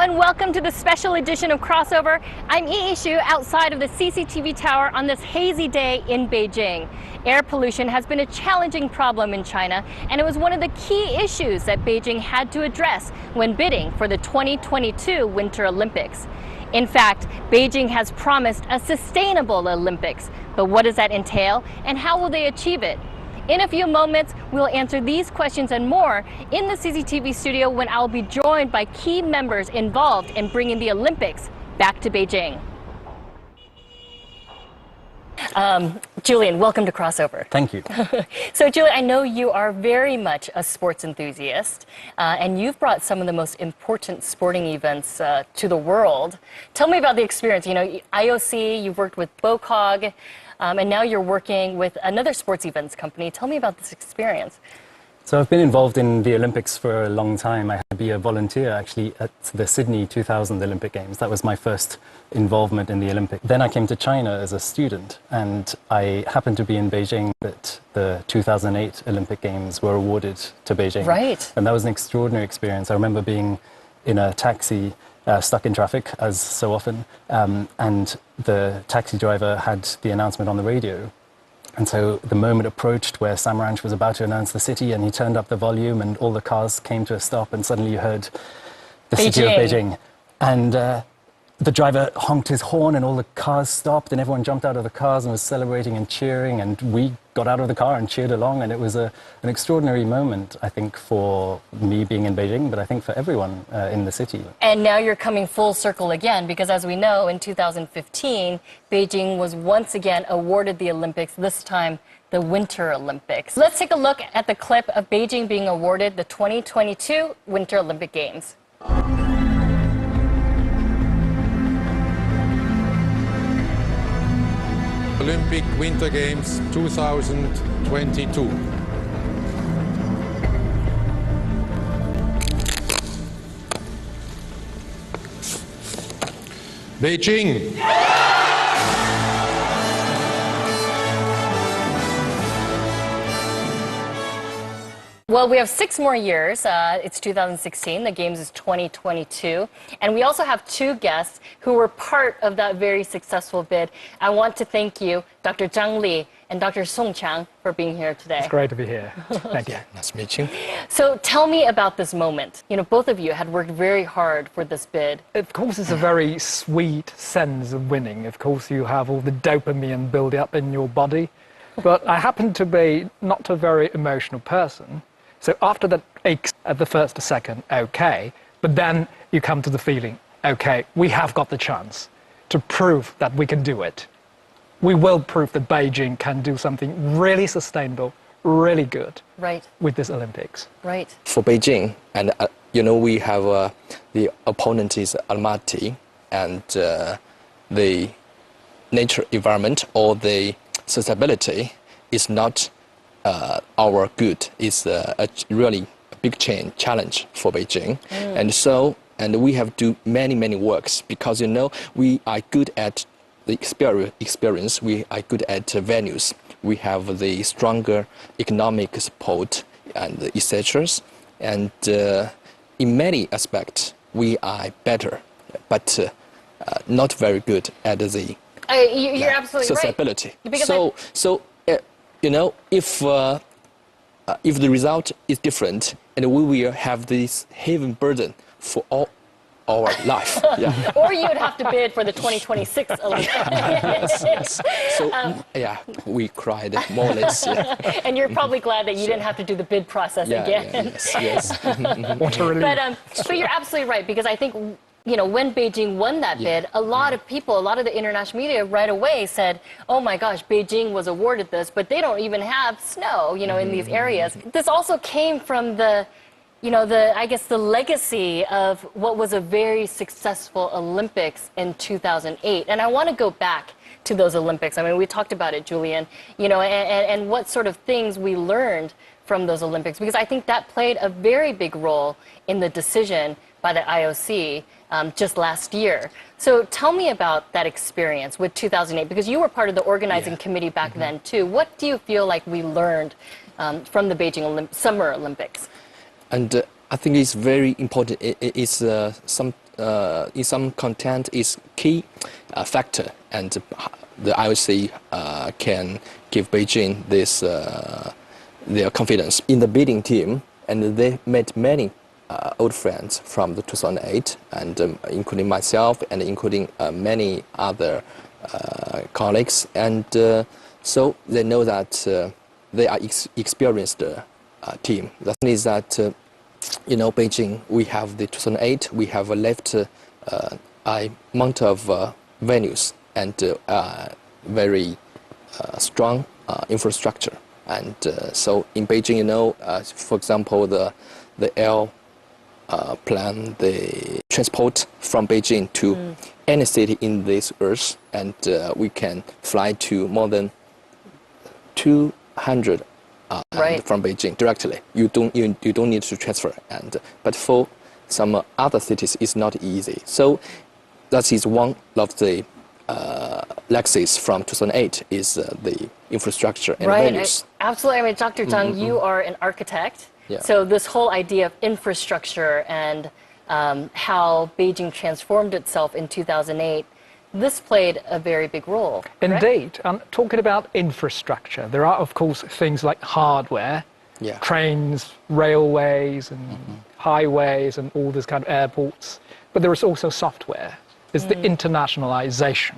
and welcome to the special edition of Crossover. I'm Yi Shu outside of the CCTV tower on this hazy day in Beijing. Air pollution has been a challenging problem in China, and it was one of the key issues that Beijing had to address when bidding for the 2022 Winter Olympics. In fact, Beijing has promised a sustainable Olympics, but what does that entail, and how will they achieve it? In a few moments, we'll answer these questions and more in the CCTV studio when I'll be joined by key members involved in bringing the Olympics back to Beijing. Julian, welcome to Crossover. Thank you. So, Julian, I know you are very much a sports enthusiast, and you've brought some of the most important sporting events to the world. Tell me about the experience. You know, IOC, you've worked with BOCOG, and now you're working with another sports events company. Tell me about this experience. So I've been involved in the Olympics for a long time. I had to be a volunteer actually at the Sydney 2000 Olympic Games. That was my first involvement in the Olympics. Then I came to China as a student, and I happened to be in Beijing that the 2008 Olympic Games were awarded to Beijing. Right. And that was an extraordinary experience. I remember being in a taxi stuck in traffic, as so often, and the taxi driver had the announcement on the radio. And so the moment approached where Sam Ranch was about to announce the city, and he turned up the volume and all the cars came to a stop, and suddenly you heard the city of Beijing. And the driver honked his horn and all the cars stopped and everyone jumped out of the cars and was celebrating and cheering, and we got out of the car and cheered along, and it was an extraordinary moment, I think, for me being in Beijing, but I think for everyone in the city. And now you're coming full circle again, because as we know, in 2015, Beijing was once again awarded the Olympics, this time the Winter Olympics. Let's take a look at the clip of Beijing being awarded the 2022 Winter Olympic Games. Olympic Winter Games 2022. Beijing. Well, we have 6 more years. It's 2016. The Games is 2022. And we also have 2 guests who were part of that very successful bid. I want to thank you, Dr. Zhang Li and Dr. Song Chang, for being here today. It's great to be here. Thank you. Nice to meet you. So tell me about this moment. You know, both of you had worked very hard for this bid. Of course, it's a very sweet sense of winning. Of course, you have all the dopamine build up in your body. But I happen to be not a very emotional person. So after that aches at the first or second, okay, but then you come to the feeling, okay, we have got the chance to prove that we can do it. We will prove that Beijing can do something really sustainable, really good with this Olympics. Right. For Beijing, and you know, we have the opponent is Almaty, and the nature environment or the sustainability is not our good. Is a really big challenge for Beijing, and we have to do many works, because you know we are good at the experience. We are good at venues. We have the stronger economic support and etc. And in many aspects we are better, but not very good at the you're absolutely sustainability. Right. So you know, if the result is different, and we will have this heavy burden for all our life. Yeah. Or you would have to bid for the 2026 Olympics. Yes. So yeah, we cried more or less. Yeah. And you're probably glad that you didn't have to do the bid process again. Yes. What a relief. But you're absolutely right, because I think, you know, when Beijing won that bid, a lot of people, a lot of the international media right away said, oh my gosh, Beijing was awarded this, but they don't even have snow, you know, in these areas. This also came from the, you know, I guess the legacy of what was a very successful Olympics in 2008. And I want to go back to those Olympics. I mean, we talked about it, Julian, you know, and what sort of things we learned from those Olympics, because I think that played a very big role in the decision by the IOC just last year. So tell me about that experience with 2008, because you were part of the organizing committee back then too. What do you feel like we learned from the Beijing Summer Olympics? And I think it's very important. It's in some content is key factor, and the IOC can give Beijing this their confidence in the bidding team, and they met many old friends from the 2008, and including myself and including many other colleagues, and so they know that they are experienced team. The thing is that Beijing, we have the 2008, we have left a amount of venues and very strong infrastructure, and so in Beijing, for example, the air plan, the transport from Beijing to any city in this earth, and we can fly to more than 200 from Beijing directly. You don't need to transfer, but for some other cities it's not easy. So that is one of the lexes from 2008 is the infrastructure and venues. Absolutely. I mean, Dr. Zhang, you are an architect. Yeah. So this whole idea of infrastructure and how Beijing transformed itself in 2008, this played a very big role. Correct? Indeed. And talking about infrastructure, there are, of course, things like hardware, trains, railways, and highways, and all this kind of airports. But there is also software. It's the internationalization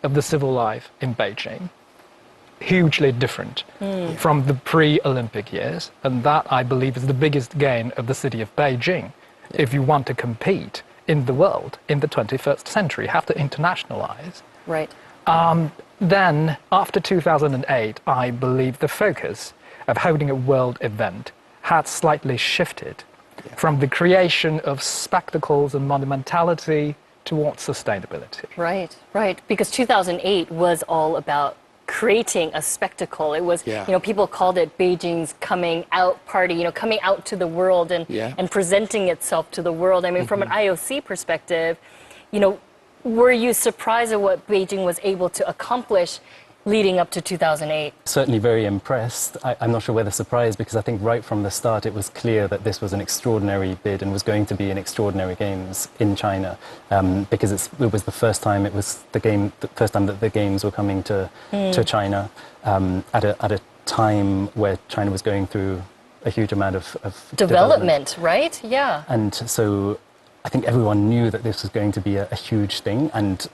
of the civil life in Beijing. Hugely different from the pre-Olympic years, and that, I believe, is the biggest gain of the city of Beijing. If you want to compete in the world in the 21st century, you have to internationalize. Right. Then, after 2008, I believe the focus of holding a world event had slightly shifted from the creation of spectacles and monumentality towards sustainability. Right, right. Because 2008 was all about creating a spectacle. It was, people called it Beijing's coming out party, coming out to the world and presenting itself to the world. I mean, from an IOC perspective, were you surprised at what Beijing was able to accomplish leading up to 2008? Certainly very impressed. I'm not sure whether surprised, because I think right from the start it was clear that this was an extraordinary bid and was going to be an extraordinary games in China, because it was the first time that the games were coming to China at a time where China was going through a huge amount of development, right? Yeah. And so I think everyone knew that this was going to be a huge thing, and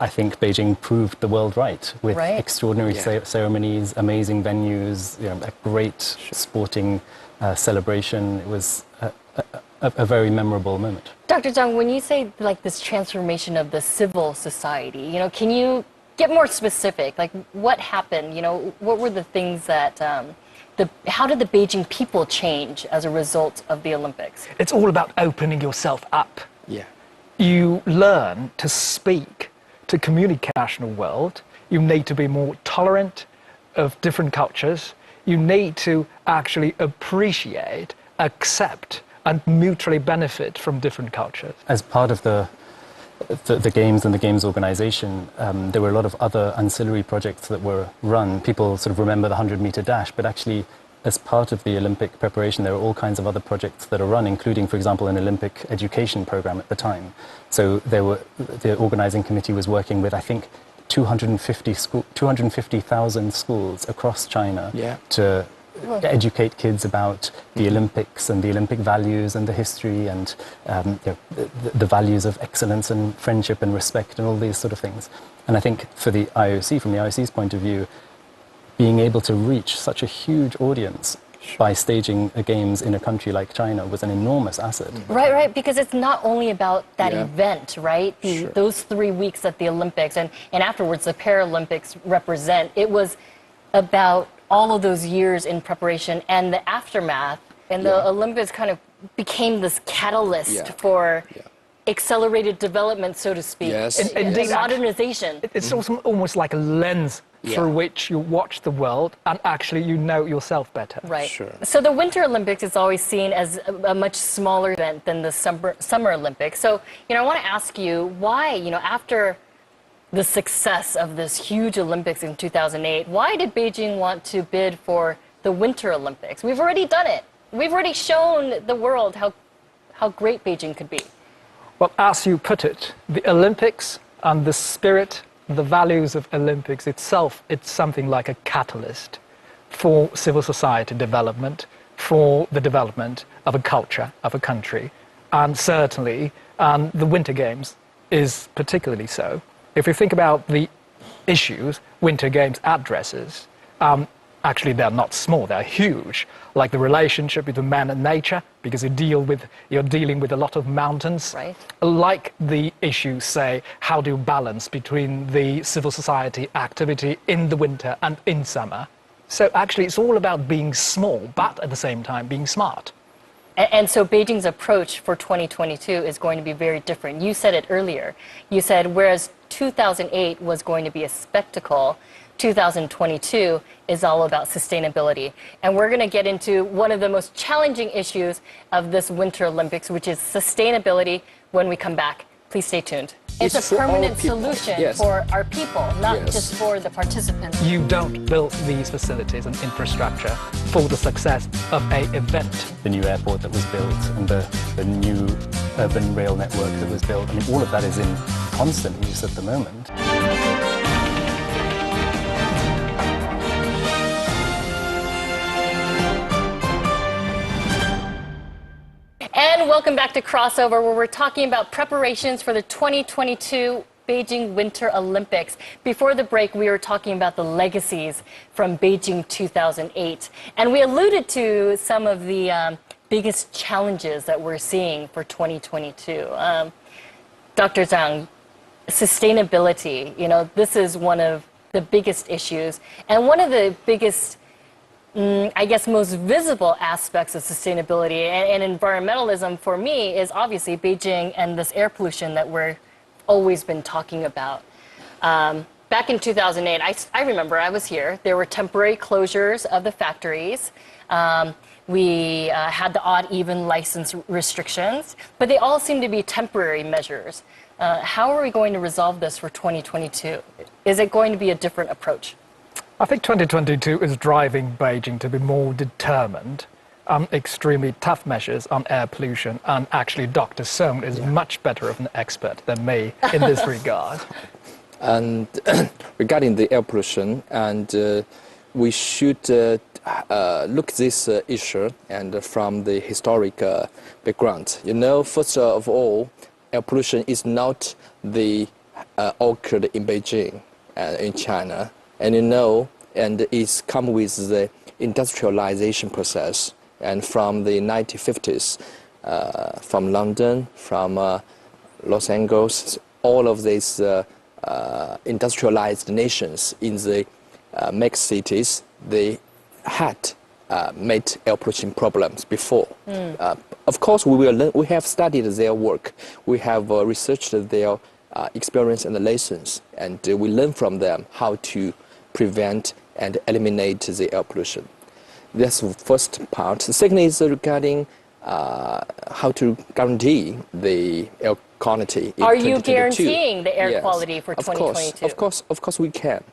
I think Beijing proved the world right with extraordinary ceremonies, amazing venues, a great sporting celebration. It was a very memorable moment. Dr. Zhang, when you say like this transformation of the civil society, can you get more specific? Like what happened? What were the things that, how did the Beijing people change as a result of the Olympics? It's all about opening yourself up. Yeah. You learn to speak, to communicate with the international world. You need to be more tolerant of different cultures. You need to actually appreciate, accept, and mutually benefit from different cultures. As part of the Games and the Games organization, there were a lot of other ancillary projects that were run. People sort of remember the 100-meter dash, but actually, as part of the Olympic preparation, there are all kinds of other projects that are run, including, for example, an Olympic education program at the time. So the organizing committee was working with, I think, 250,000 schools across China to educate kids about the Olympics and the Olympic values and the history and the values of excellence and friendship and respect and all these sort of things. And I think for the IOC, from the IOC's point of view, being able to reach such a huge audience by staging a games in a country like China was an enormous asset. Right, because it's not only about that event, right? Those 3 weeks at the Olympics and afterwards the Paralympics represent. It was about all of those years in preparation and the aftermath. And the Olympics kind of became this catalyst for accelerated development, so to speak. Yes. And modernization. It's also almost like a lens through which you watch the world and actually you know yourself better. Right. Sure. So the Winter Olympics is always seen as a much smaller event than the Summer Olympics. So, I want to ask you why, after the success of this huge Olympics in 2008, why did Beijing want to bid for the Winter Olympics? We've already done it. We've already shown the world how how great Beijing could be? Well, as you put it, the Olympics and the spirit, the values of Olympics itself, it's something like a catalyst for civil society development, for the development of a culture, of a country. And certainly, the Winter Games is particularly so. If you think about the issues Winter Games addresses, actually they're not small, they're huge, like the relationship between man and nature, because you're dealing with a lot of mountains. Right. Like the issue, say, how do you balance between the civil society activity in the winter and in summer? So actually it's all about being small, but at the same time being smart. And so Beijing's approach for 2022 is going to be very different. You said it earlier. You said whereas 2008 was going to be a spectacle, 2022 is all about sustainability. And we're going to get into one of the most challenging issues of this Winter Olympics, which is sustainability, when we come back. Please stay tuned. It's a for all permanent people. solution Yes. for our people, not Yes. just for the participants. You don't build these facilities and infrastructure for the success of an event. The new airport that was built and the new urban rail network that was built, I mean, all of that is in constant use at the moment. And welcome back to Crossover, where we're talking about preparations for the 2022 Beijing Winter Olympics. Before the break, we were talking about the legacies from Beijing 2008. And we alluded to some of the biggest challenges that we're seeing for 2022. Dr. Zhang, sustainability, this is one of the biggest issues. And one of the biggest I guess most visible aspects of sustainability and environmentalism for me is obviously Beijing and this air pollution that we're always been talking about. Back in 2008, I remember I was here. There were temporary closures of the factories. We had the odd even license restrictions, but they all seem to be temporary measures. How are we going to resolve this for 2022? Is it going to be a different approach? I think 2022 is driving Beijing to be more determined on extremely tough measures on air pollution. And actually, Dr. Song is much better of an expert than me in this regard. And regarding the air pollution, and we should look at this issue and from the historic background. First of all, air pollution is not occurred in Beijing in China. And and it's come with the industrialization process. And from the 1950s, from London, from Los Angeles, all of these industrialized nations in the mega cities, they had made air pollution problems before. Of course, we have studied their work. We have researched their experience and the lessons, and we learn from them how to prevent and eliminate the air pollution. That's the first part. The second is regarding how to guarantee the air quality in Are you 2022. guaranteeing the air Yes, quality for 2022? Of course we can.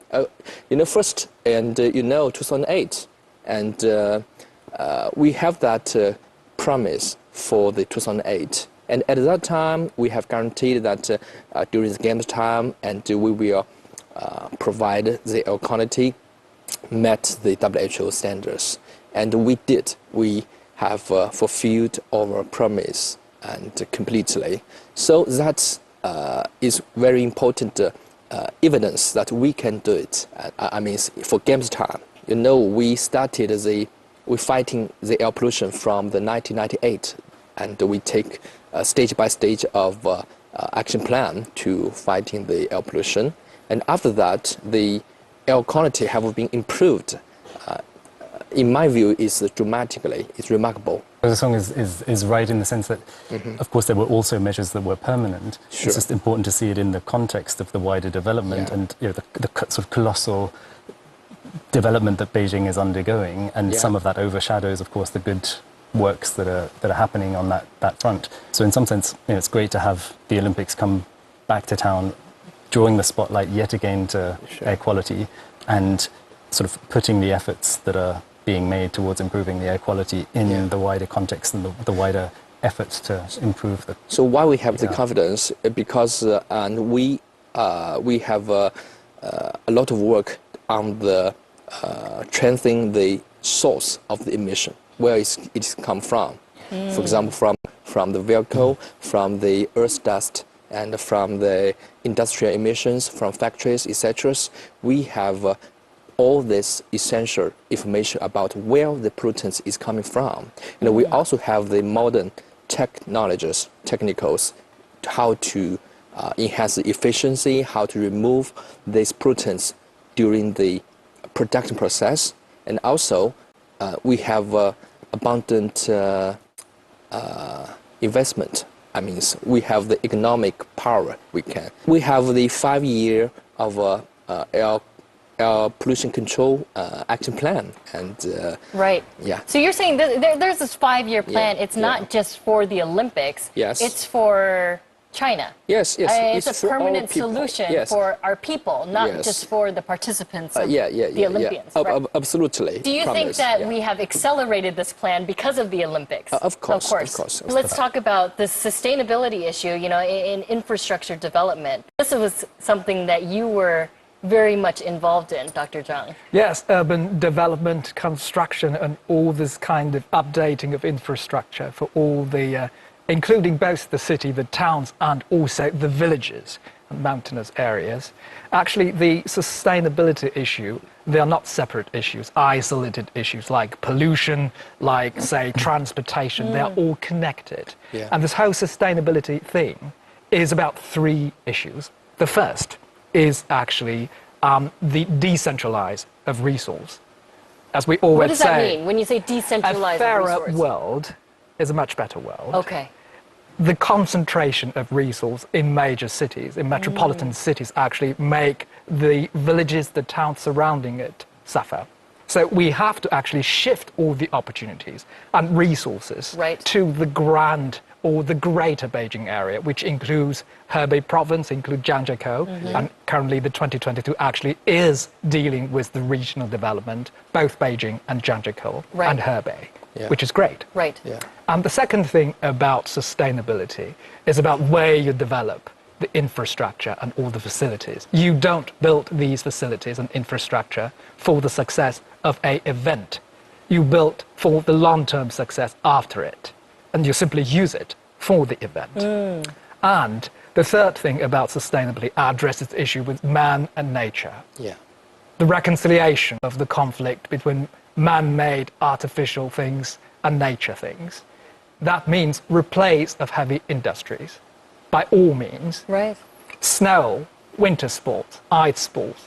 First, and 2008, and we have that promise for the 2008. And at that time, we have guaranteed that during the games time, and we will provide the air quality met the WHO standards. And we did. We have fulfilled our promise and completely. So that is very important evidence that we can do it. I mean, for games time, we're fighting the air pollution from the 1998, and we take stage by stage of action plan to fighting the air pollution. And after that, the air quality have been improved. In my view, it's remarkable. The song is right in the sense that, of course, there were also measures that were permanent. Sure. It's just important to see it in the context of the wider development and the sort of colossal development that Beijing is undergoing, and some of that overshadows, of course, the good works that are happening on that front. So in some sense, it's great to have the Olympics come back to town, drawing the spotlight yet again to air quality, and sort of putting the efforts that are being made towards improving the air quality in the wider context and the wider efforts to improve the. So why we have the confidence? Because and we have a lot of work on the tracing the source of the emission, where it's come from. For example, from the vehicle, from the earth dust, and from the industrial emissions from factories, etc. We have all this essential information about where the pollutants is coming from. We also have the modern technicals, how to enhance the efficiency, how to remove these pollutants during the production process, and also we have abundant investment. I mean, we have the economic power. We have the 5-year of air pollution control action plan, and right. Yeah. So you're saying there's this 5-year plan. It's not just for the Olympics. Yes. It's for China. Yes. It's a for all permanent people. solution Yes. for our people, not Yes. just for the participants of the Olympians. Yeah. Right? Absolutely. Do you think that we have accelerated this plan because of the Olympics? Of course. Of course. Let's talk about the sustainability issue, in infrastructure development. This was something that you were very much involved in, Dr. Zhang. Yes, urban development, construction, and all this kind of updating of infrastructure for all the, including both the city, the towns, and also the villages and mountainous areas. Actually, the sustainability issue, they are not separate issues, isolated issues like pollution, like, say, transportation. They are all connected. Yeah. And this whole sustainability thing is about 3 issues. The first is actually the decentralized of resource. As we always What does that say, mean when you say decentralized a fairer resource? world is a much better world. Okay. The concentration of resource in major cities, in metropolitan cities, actually make the villages, the towns surrounding it suffer. So we have to actually shift all the opportunities and resources to the grand or the greater Beijing area, which includes Hebei province, includes Jiangzekou, and currently the 2022 actually is dealing with the regional development, both Beijing and Jiangzekou and Hebei, which is great. Right. Yeah. And the second thing about sustainability is about where you develop the infrastructure and all the facilities. You don't build these facilities and infrastructure for the success of an event. You build for the long-term success after it, and you simply use it for the event. And the third thing about sustainability addresses the issue with man and nature. Yeah. The reconciliation of the conflict between man-made artificial things and nature things. That means replace of heavy industries, by all means. Right. Snow, winter sports, ice sports,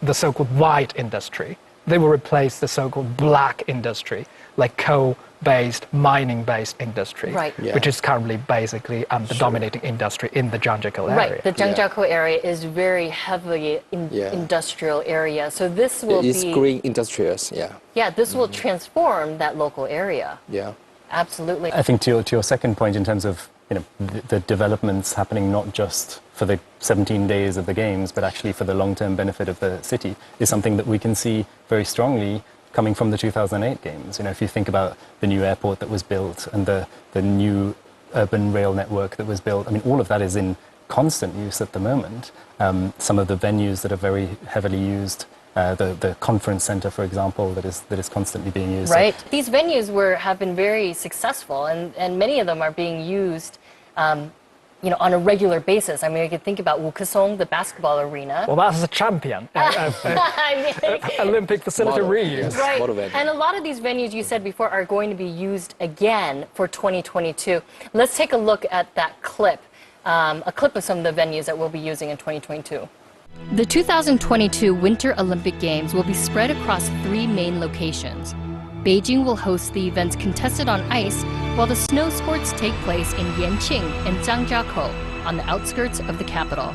the so-called white industry, they will replace the so-called black industry, like coal-based, mining-based industry, which is currently basically the dominating industry in the Jiangzekou area. Right, the Jiangzekou area is very heavily industrial area, so this will It's green industrials, Yeah, this will transform that local area. Yeah. Absolutely. I think to your second point in terms of the developments happening not just for the 17 days of the games, but actually for the long-term benefit of the city, is something that we can see very strongly coming from the 2008 games. If you think about the new airport that was built and the new urban rail network that was built, I mean, all of that is in constant use at the moment. Some of the venues that are very heavily used, the conference center, for example, that is constantly being used. Right. So these venues have been very successful, and many of them are being used, on a regular basis. I mean, you could think about Wukesong, the basketball arena. Well, that's a champion Olympic facility reuse. Right. And a lot of these venues you said before are going to be used again for 2022. Let's take a look at that clip, a clip of some of the venues that we'll be using in 2022. The 2022 Winter Olympic Games will be spread across 3 main locations. Beijing will host the events contested on ice, while the snow sports take place in Yanqing and Jiangzekou, on the outskirts of the capital.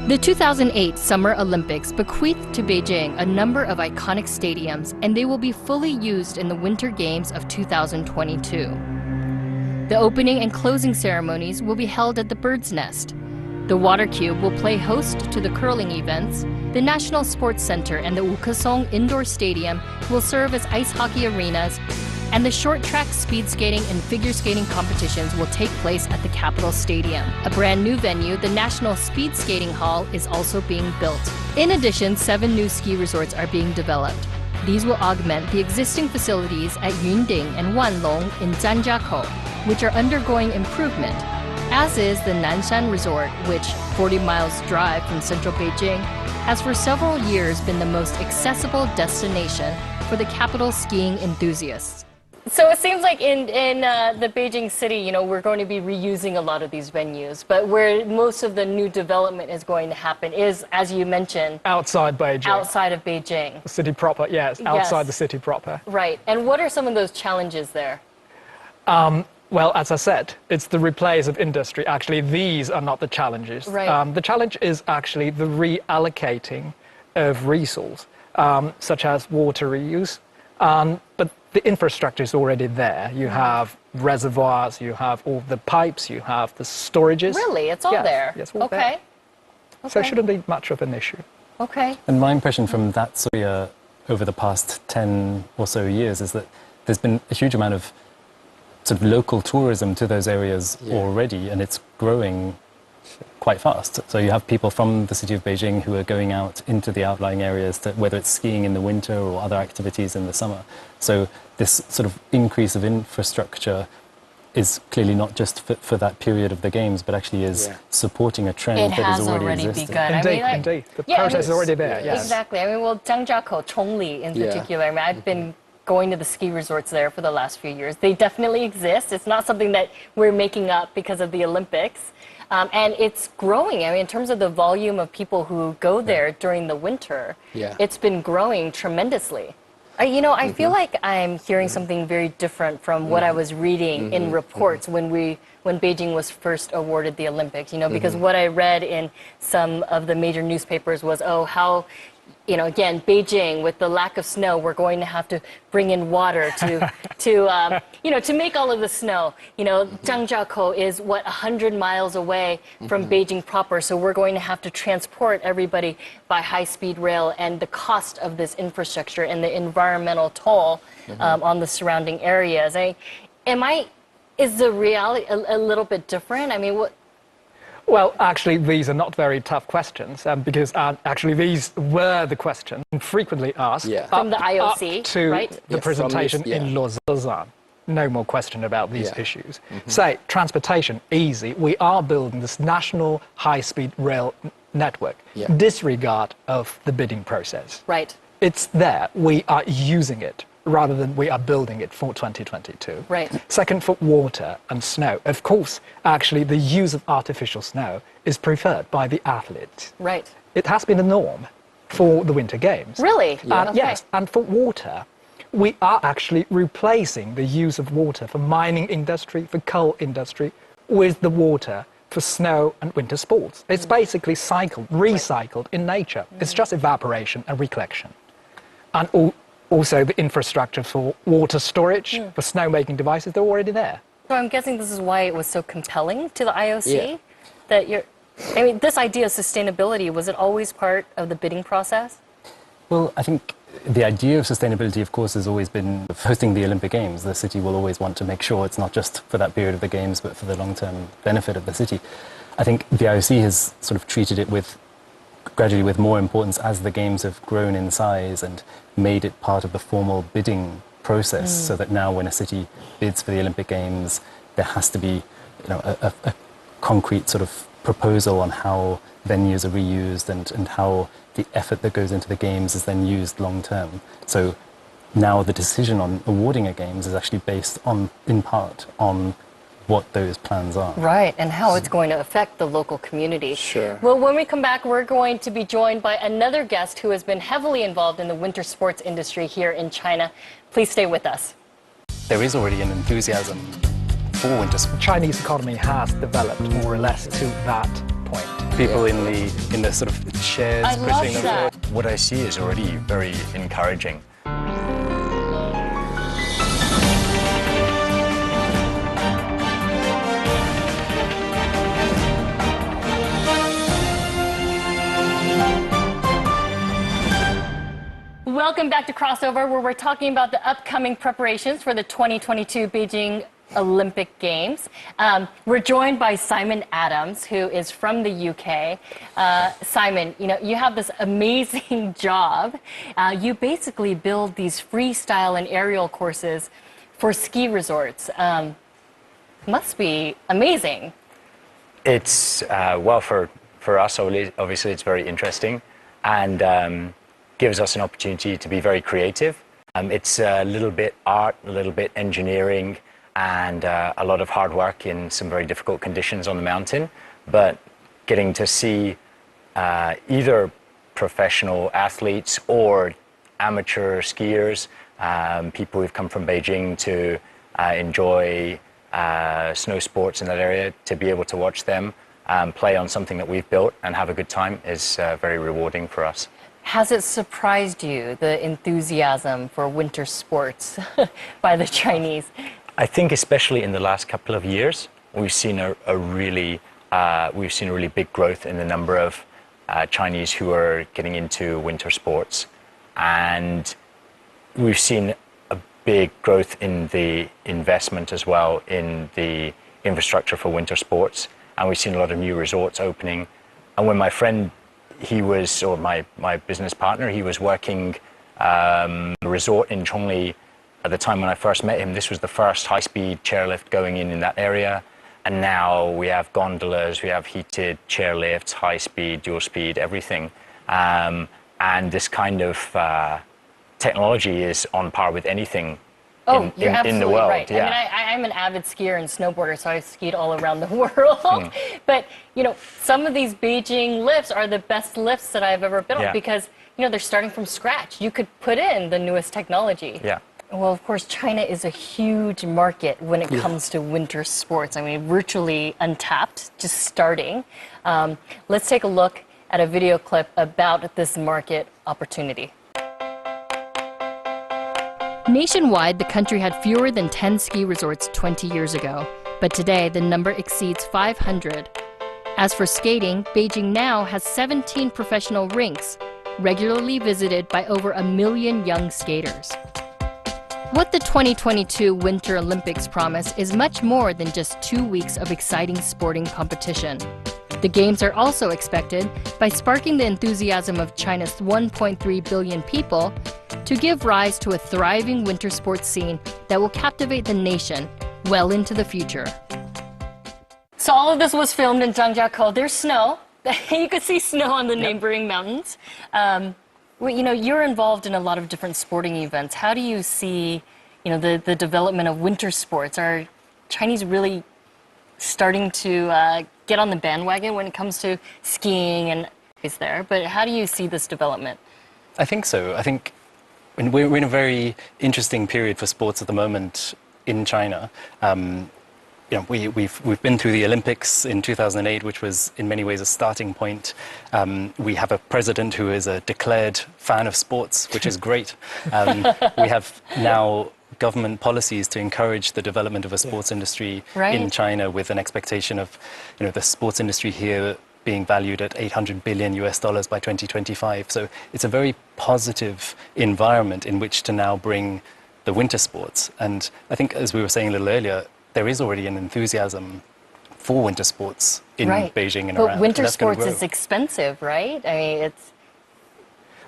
The 2008 Summer Olympics bequeathed to Beijing a number of iconic stadiums, and they will be fully used in the Winter Games of 2022. The opening and closing ceremonies will be held at the Bird's Nest. The Water Cube will play host to the curling events. The National Sports Center and the Wukesong Indoor Stadium will serve as ice hockey arenas, And the short track, speed skating, and figure skating competitions will take place at the Capitol Stadium. A brand new venue, the National Speed Skating Hall, is also being built. In addition, 7 new ski resorts are being developed. These will augment the existing facilities at Yunding and Wanlong in Zhanjiakou, which are undergoing improvement, as is the Nanshan Resort, which, 40 miles drive from central Beijing, has for several years been the most accessible destination for the capital skiing enthusiasts. So it seems like in the Beijing city, we're going to be reusing a lot of these venues, but where most of the new development is going to happen is, as you mentioned, Outside Beijing. outside of Beijing. The city proper, yes, outside Yes. the city proper. Right. And what are some of those challenges there? Well, as I said, it's the replace of industry. Actually, these are not the challenges. Right. The challenge is actually the reallocating of resource, such as water reuse. But the infrastructure is already there. You have reservoirs, you have all the pipes, you have the storages. Really? It's all Yes, there? yes, all there. Okay. So it shouldn't be much of an issue. Okay. And my impression from that area over the past 10 or so years is that there's been a huge amount of sort of local tourism to those areas already, and it's growing quite fast. So you have people from the city of Beijing who are going out into the outlying areas, to, whether it's skiing in the winter or other activities in the summer. So this sort of increase of infrastructure is clearly not just for that period of the games, but actually is supporting a trend It that has has already already existed. begun. Indeed, I mean, The process is already there, yes. Exactly. I mean, well, Zhangjiakou, Chongli in particular, I mean, I've been going to the ski resorts there for the last few years. They definitely exist. It's not something that we're making up because of the Olympics. And it's growing. I mean, in terms of the volume of people who go there during the winter, it's been growing tremendously. I feel like I'm hearing something very different from what I was reading in reports when Beijing was first awarded the Olympics, because what I read in some of the major newspapers was, how again, Beijing, with the lack of snow, we're going to have to bring in water to make all of the snow. Zhangjiakou is 100 miles away from Beijing proper, so we're going to have to transport everybody by high-speed rail, and the cost of this infrastructure and the environmental toll on the surrounding areas. Is the reality a little bit different? I mean, what? Well, actually, these are not very tough questions, because actually these were the questions frequently asked From the IOC, up to right? the presentation in Lausanne. No more question about these issues. Say, transportation, easy. We are building this national high-speed rail network. Disregard of the bidding process. Right. It's there. We are using it, rather than we are building it for 2022. Right. Second, for water and snow. Of course, actually, the use of artificial snow is preferred by the athletes. Right. It has been the norm for the Winter Games. Really? And Okay. yes, and for water, we are actually replacing the use of water for mining industry, for coal industry, with the water for snow and winter sports. It's basically recycled in nature. It's just evaporation and recollection. And also the infrastructure for water storage, for snowmaking devices, they're already there. So I'm guessing this is why it was so compelling to the IOC that this idea of sustainability, was it always part of the bidding process? Well, I think the idea of sustainability, of course, has always been hosting the Olympic Games. The city will always want to make sure it's not just for that period of the Games, but for the long-term benefit of the city. I think the IOC has sort of treated it gradually with more importance as the Games have grown in size and made it part of the formal bidding process, so that now when a city bids for the Olympic Games, there has to be a concrete sort of proposal on how venues are reused and how the effort that goes into the Games is then used long term. So now the decision on awarding a Games is actually based in part on what those plans are. Right, and how it's going to affect the local community. Sure. Well, when we come back, we're going to be joined by another guest who has been heavily involved in the winter sports industry here in China. Please stay with us. There is already an enthusiasm for winter sports. The Chinese economy has developed more or less to that point. People in the sort of chairs I love pushing them that. forward. What I see is already very encouraging. welcome back to Crossover, where we're talking about the upcoming preparations for the 2022 Beijing Olympic Games. We're joined by Simon Adams, who is from the UK. Simon, you have this amazing job. You basically build these freestyle and aerial courses for ski resorts. Must be amazing. It's, well, for us, obviously, it's very interesting and gives us an opportunity to be very creative. It's a little bit art, a little bit engineering, and a lot of hard work in some very difficult conditions on the mountain. But getting to see either professional athletes or amateur skiers, people who've come from Beijing to enjoy snow sports in that area, to be able to watch them play on something that we've built and have a good time is very rewarding for us. Has it surprised you, the enthusiasm for winter sports by the Chinese? I think especially in the last couple of years, we've seen a really big growth in the number of Chinese who are getting into winter sports, and we've seen a big growth in the investment as well in the infrastructure for winter sports, and we've seen a lot of new resorts opening. And when my friend, my business partner, he was working a resort in Chongli. At the time when I first met him, this was the first high-speed chairlift going in that area. And now we have gondolas, we have heated chairlifts, high-speed, dual-speed, everything. And this kind of technology is on par with anything in the world. Right. Yeah. I mean, I'm an avid skier and snowboarder, so I've skied all around the world. But, some of these Beijing lifts are the best lifts that I've ever been on because, they're starting from scratch. You could put in the newest technology. Yeah. Well, of course, China is a huge market when it comes to winter sports. I mean, virtually untapped, just starting. Let's take a look at a video clip about this market opportunity. Nationwide, the country had fewer than 10 ski resorts 20 years ago, but today the number exceeds 500. As for skating, Beijing now has 17 professional rinks, regularly visited by over 1 million young skaters. What the 2022 Winter Olympics promise is much more than just 2 weeks of exciting sporting competition. The Games are also expected, by sparking the enthusiasm of China's 1.3 billion people, to give rise to a thriving winter sports scene that will captivate the nation well into the future. So all of this was filmed in Zhangjiakou. There's snow. You could see snow on the neighboring mountains. You're involved in a lot of different sporting events. How do you see, the development of winter sports? Are Chinese really starting to get on the bandwagon when it comes to skiing and is there? But how do you see this development? I think so. I think we're in a very interesting period for sports at the moment in China. We've been through the Olympics in 2008, which was in many ways a starting point. We have a president who is a declared fan of sports, which is great. We have now government policies to encourage the development of a sports industry in China, with an expectation of, the sports industry here being valued at $800 billion by 2025. So it's a very positive environment in which to now bring the winter sports. And I think, as we were saying a little earlier, there is already an enthusiasm for winter sports in Beijing and around. But winter sports is expensive, right? I mean, it's...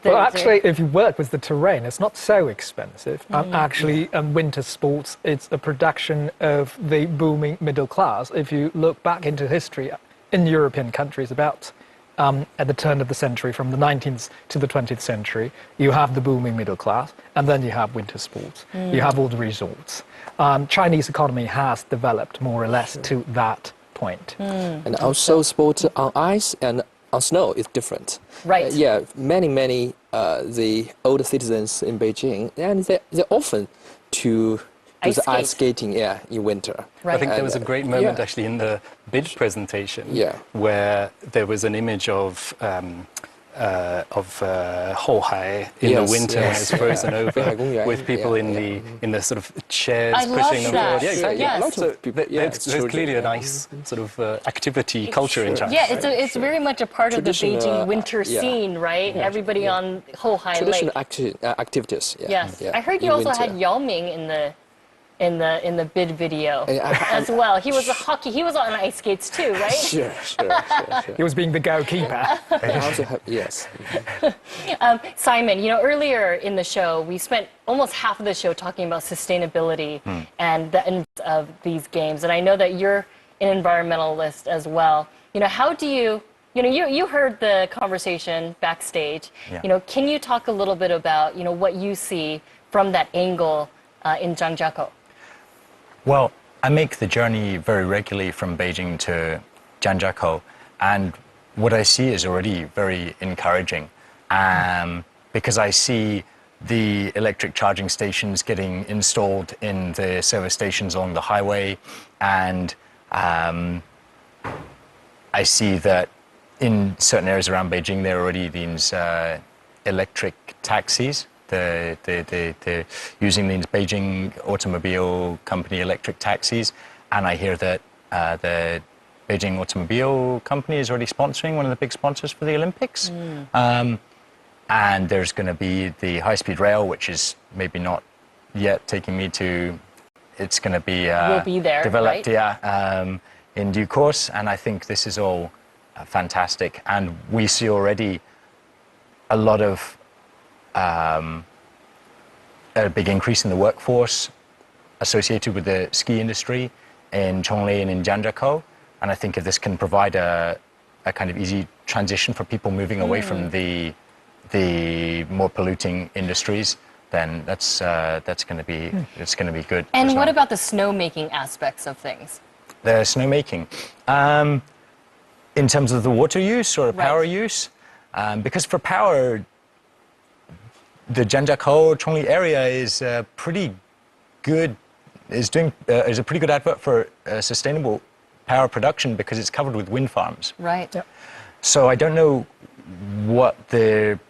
Well, actually, if you work with the terrain, it's not so expensive. Actually, winter sports, it's a production of the booming middle class. If you look back into history in European countries about at the turn of the century, from the 19th to the 20th century, you have the booming middle class, and then you have winter sports. You have all the resorts. Chinese economy has developed more or less to that point. And also sports on ice and on snow is different. Right. Many the older citizens in Beijing, and they often to do the ice skating in winter. I think there was a great moment actually in the bid presentation where there was an image of Hohai in the winter when it's frozen over, with people in the sort of chairs I pushing them love forward. that. Yeah, exactly. Yes. Lots of people, There's clearly a nice sort of activity culture in China. Yeah, it's very much a part of the Traditional, Beijing winter scene, right? Everybody on Hohai Lake. Traditional activities. Yes, yeah, I heard you in also winter. had Yao Ming in the bid video as well. He was he was on ice skates too, right? Sure. He was being the goalkeeper. I also have, yes. Simon, earlier in the show, we spent almost half of the show talking about sustainability and the end of these games. And I know that you're an environmentalist as well. How do you, you heard the conversation backstage. Yeah. Can you talk a little bit about, what you see from that angle in Zhangjiakou? Well, I make the journey very regularly from Beijing to Zhangjiakou, and what I see is already very encouraging, because I see the electric charging stations getting installed in the service stations along the highway, and I see that in certain areas around Beijing there are already these electric taxis. They're using these Beijing automobile company electric taxis, and I hear that the Beijing automobile company is already sponsoring, one of the big sponsors for the Olympics. And there's going to be the high-speed rail, which is maybe not yet taking me to. It's going to be Will be there, developed, right? in due course. And I think this is all fantastic, and we see already a lot of. A big increase in the workforce associated with the ski industry in Chongli and in Zhangjiakou, and I think if this can provide a kind of easy transition for people moving away from the more polluting industries, then that's going to be good. And what about the snowmaking aspects of things? The snowmaking, in terms of the water use or power use, because for power, the Zhangjiakou Chongli area is pretty good. Is a pretty good advert for sustainable power production because it's covered with wind farms. Right. Yep. So I don't know what the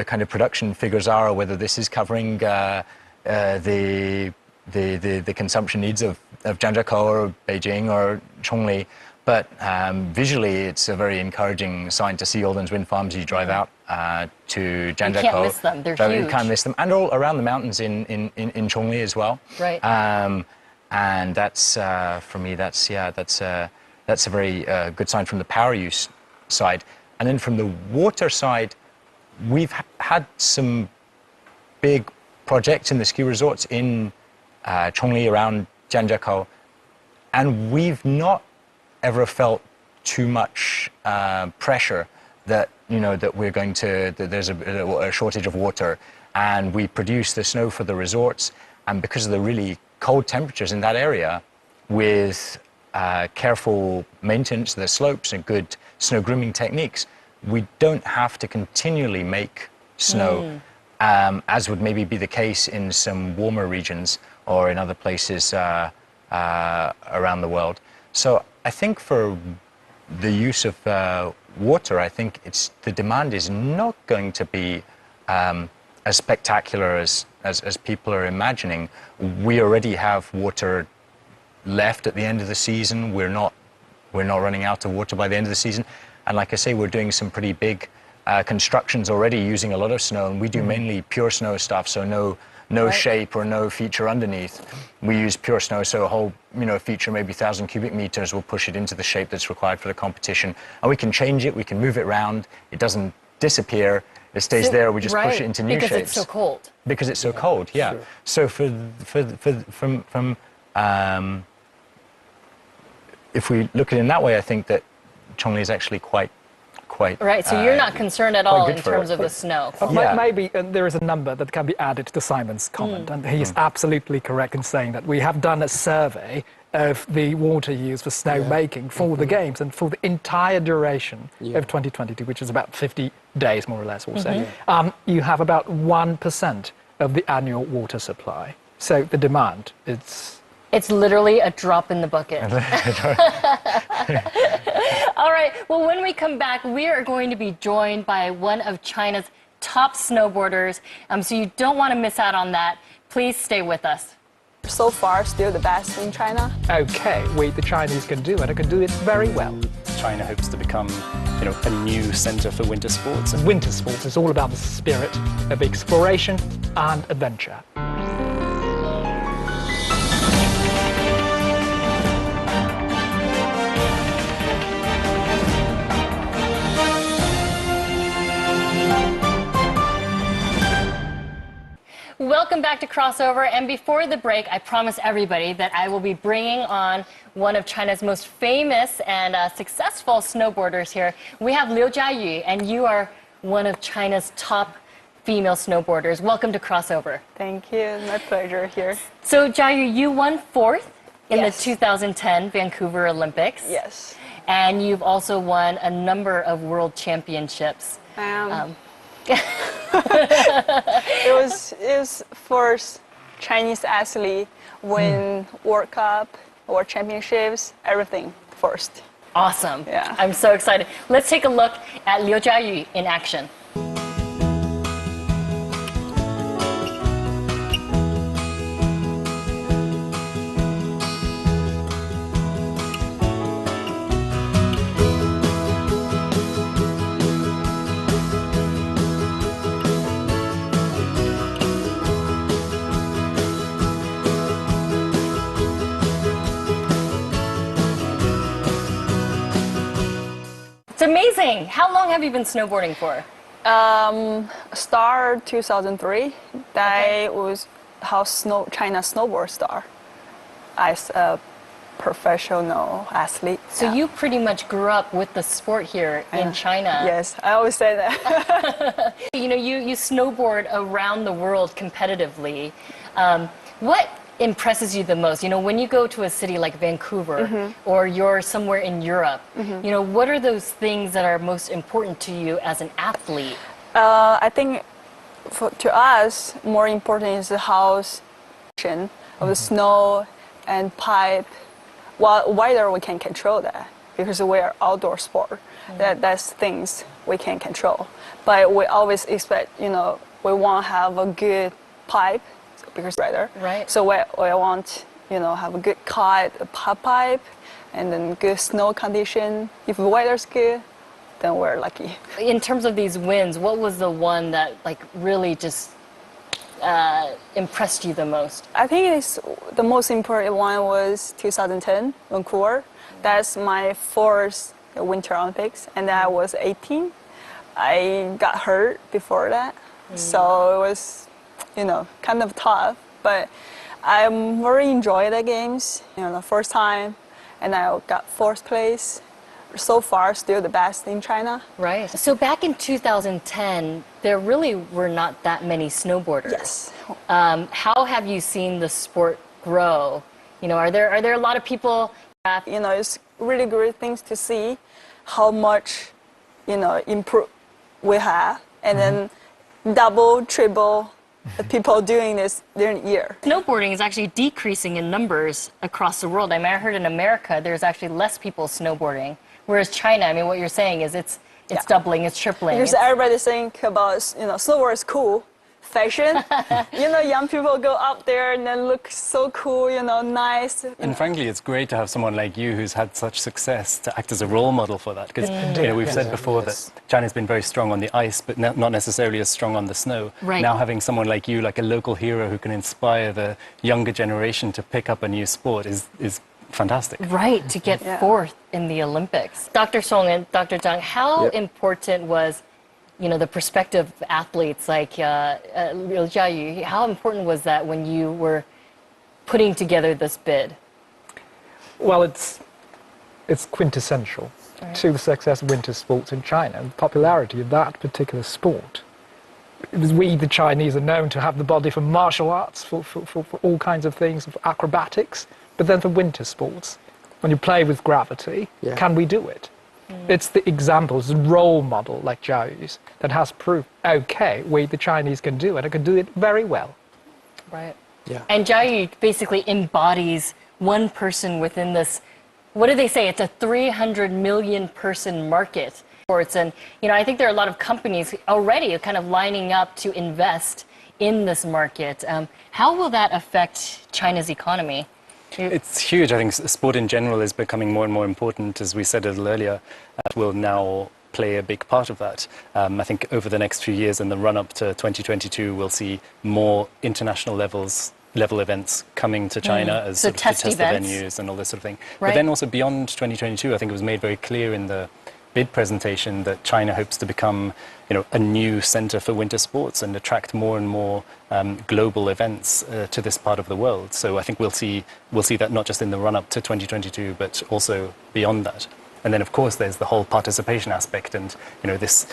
kind of production figures are, or whether this is covering the consumption needs of Zhangjiakou or Beijing or Chongli. But visually, it's a very encouraging sign to see all those wind farms. You drive out to Zhangjiakou. You can't miss them. They're huge. You can't miss them, and all around the mountains in Chongli as well. Right. And that's for me. That's a very good sign from the power use side. And then from the water side, we've had some big projects in the ski resorts in Chongli around Zhangjiakou, and we've not ever felt too much pressure that that we're going to that there's a shortage of water, and we produce the snow for the resorts, and because of the really cold temperatures in that area, with careful maintenance of the slopes and good snow grooming techniques, we don't have to continually make snow, as would maybe be the case in some warmer regions or in other places around the world. So I think for the use of water, I think the demand is not going to be as spectacular as people are imagining. We already have water left at the end of the season. We're not running out of water by the end of the season. And like I say, we're doing some pretty big constructions already using a lot of snow, and we do mainly pure snow stuff, so no shape or no feature underneath. We use pure snow, so a whole feature, maybe 1,000 cubic meters, we'll push it into the shape that's required for the competition. And we can change it, we can move it around, it doesn't disappear, it stays there, we just push it into new shapes. Because it's so cold. Because it's so cold, yeah. Sure. So if we look at it in that way, I think that Chongli is actually quite right, so you're not concerned at all in terms of the snow. Maybe there is a number that can be added to Simon's comment, and he is absolutely correct in saying that we have done a survey of the water used for snowmaking for the games and for the entire duration of 2022, which is about 50 days more or less or so. You have about 1% of the annual water supply. So the demand, it's literally a drop in the bucket. All right. Well, when we come back, we are going to be joined by one of China's top snowboarders. So you don't want to miss out on that. Please stay with us. So far, still the best in China. Okay, the Chinese can do it. I can do it very well. China hopes to become, a new centre for winter sports. Winter sports is all about the spirit of exploration and adventure. Welcome back to Crossover, and before the break, I promised everybody that I will be bringing on one of China's most famous and successful snowboarders here. We have Liu Jiayu, and you are one of China's top female snowboarders. Welcome to Crossover. Thank you. My pleasure here. So, Jiayu, you won 4th in Yes. the 2010 Vancouver Olympics. Yes. And you've also won a number of world championships. It was first Chinese athlete win World Cup, World Championships, everything first. Awesome. Yeah. I'm so excited. Let's take a look at Liu Jiayu in action. It's amazing. How long have you been snowboarding for? Start 2003. That was how China snowboard star as a professional athlete. So you pretty much grew up with the sport here in China. Yes, I always say that. You snowboard around the world competitively. What impresses you the most? When you go to a city like Vancouver or you're somewhere in Europe, what are those things that are most important to you as an athlete? I think to us, more important is the house of the snow and pipe. Weather we can control that because we're outdoor sport. That's things we can control. But we always expect, we want to have a good pipe because weather. Right. So we want, have a good cut, a pipe, and then good snow condition. If the weather's good, then we're lucky. In terms of these wins, what was the one that really just impressed you the most? I think the most important one was 2010 Vancouver. That's my first Winter Olympics, and I was 18. I got hurt before that, so it was, kind of tough. But I very enjoyed the games. The first time, and I got 4th place. So far, still the best in China. Right. So back in 2010, there really were not that many snowboarders. Yes. How have you seen the sport grow? Are there a lot of people? It's really great things to see how much, improve we have, and then double, triple the people doing this during the year. Snowboarding is actually decreasing in numbers across the world. I heard in America there's actually less people snowboarding, whereas China, what you're saying is it's doubling, it's tripling. Because everybody think about, snowboard is cool, fashion. Young people go up there and then look so cool, nice. And frankly, it's great to have someone like you who's had such success to act as a role model for that. Because we've said before that China's been very strong on the ice, but not necessarily as strong on the snow. Right. Now having someone like you, like a local hero who can inspire the younger generation to pick up a new sport is fantastic. Right, to get 4th in the Olympics. Dr. Song and Dr. Zhang, how important was the perspective of athletes like Liu Jiayu, how important was that when you were putting together this bid? Well, it's quintessential to the success of winter sports in China and the popularity of that particular sport. We, the Chinese, are known to have the body for martial arts, for all kinds of things, for acrobatics, but then for winter sports, when you play with gravity, can we do it? It's the examples, the role model like Jiayu's that has proved, we, the Chinese, can do it. I can do it very well. Right. Yeah. And Jiayu basically embodies one person within this what do they say? It's a 300 million person market. And, I think there are a lot of companies already kind of lining up to invest in this market. How will that affect China's economy? It's huge. I think sport in general is becoming more and more important, as we said a little earlier. It will now play a big part of that. I think over the next few years, in the run-up to 2022, we'll see more international level events coming to China as So sort of to test events. the venues and all this sort of thing. Right. But then also beyond 2022, I think it was made very clear in the bid presentation that China hopes to become, a new center for winter sports and attract more and more global events to this part of the world. So I think we'll see that not just in the run-up to 2022, but also beyond that. And then, of course, there's the whole participation aspect, and this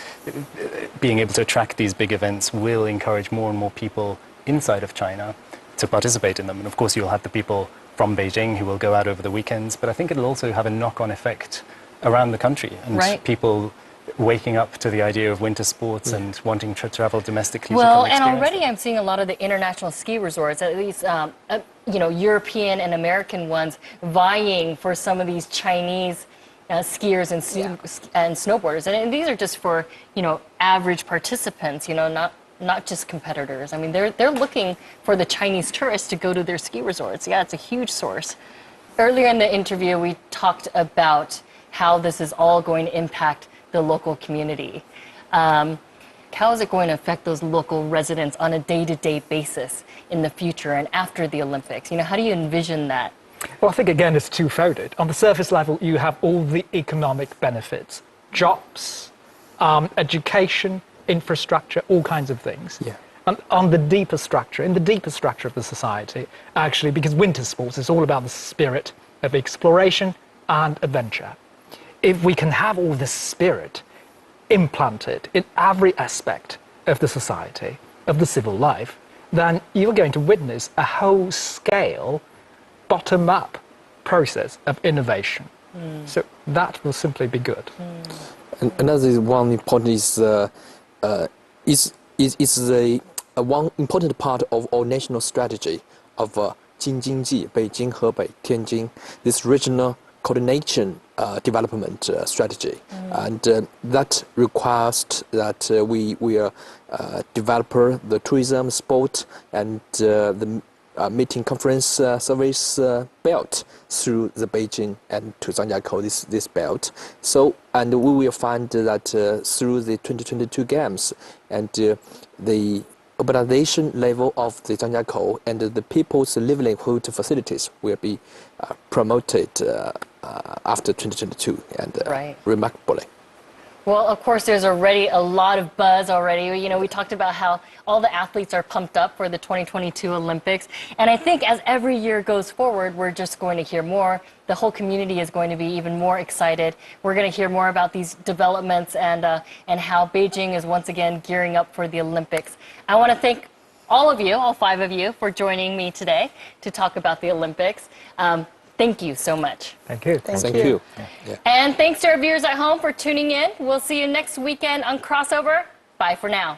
being able to attract these big events will encourage more and more people inside of China to participate in them. And of course, you'll have the people from Beijing who will go out over the weekends, but I think it'll also have a knock-on effect around the country, and people waking up to the idea of winter sports and wanting to travel domestically. Well, to come and experience already them. I'm seeing a lot of the international ski resorts, at least European and American ones, vying for some of these Chinese skiers and snowboarders, and these are just for average participants, not just competitors. I mean, they're looking for the Chinese tourists to go to their ski resorts. Yeah, it's a huge source. Earlier in the interview, we talked about how this is all going to impact the local community. How is it going to affect those local residents on a day-to-day basis in the future and after the Olympics? How do you envision that? Well, I think, again, it's two-folded. On the surface level, you have all the economic benefits, jobs, education, infrastructure, all kinds of things. Yeah. And on the deeper structure, in the deeper structure of the society, actually, because winter sports is all about the spirit of exploration and adventure. If we can have all this spirit implanted in every aspect of the society, of the civil life, then you're going to witness a whole-scale, bottom-up process of innovation. So that will simply be good. And another one important is one important part of our national strategy of Jing-Jing-Ji, Beijing, Hebei, Tianjin, this regional coordination development strategy, and that requires that we develop the tourism, sport, and the meeting conference service belt through the Beijing and to Zhangjiakou, this belt. So, and we will find that through the 2022 games and the urbanization level of the Zhangjiakou and the people's livelihood facilities will be promoted after 2022 and remarkably. Well, of course, there's already a lot of buzz already. We talked about how all the athletes are pumped up for the 2022 Olympics. And I think as every year goes forward, we're just going to hear more. The whole community is going to be even more excited. We're going to hear more about these developments and how Beijing is once again gearing up for the Olympics. I want to thank all of you, all 5 of you, for joining me today to talk about the Olympics. Thank you so much. Thank you. Thank you. Yeah. And thanks to our viewers at home for tuning in. We'll see you next weekend on Crossover. Bye for now.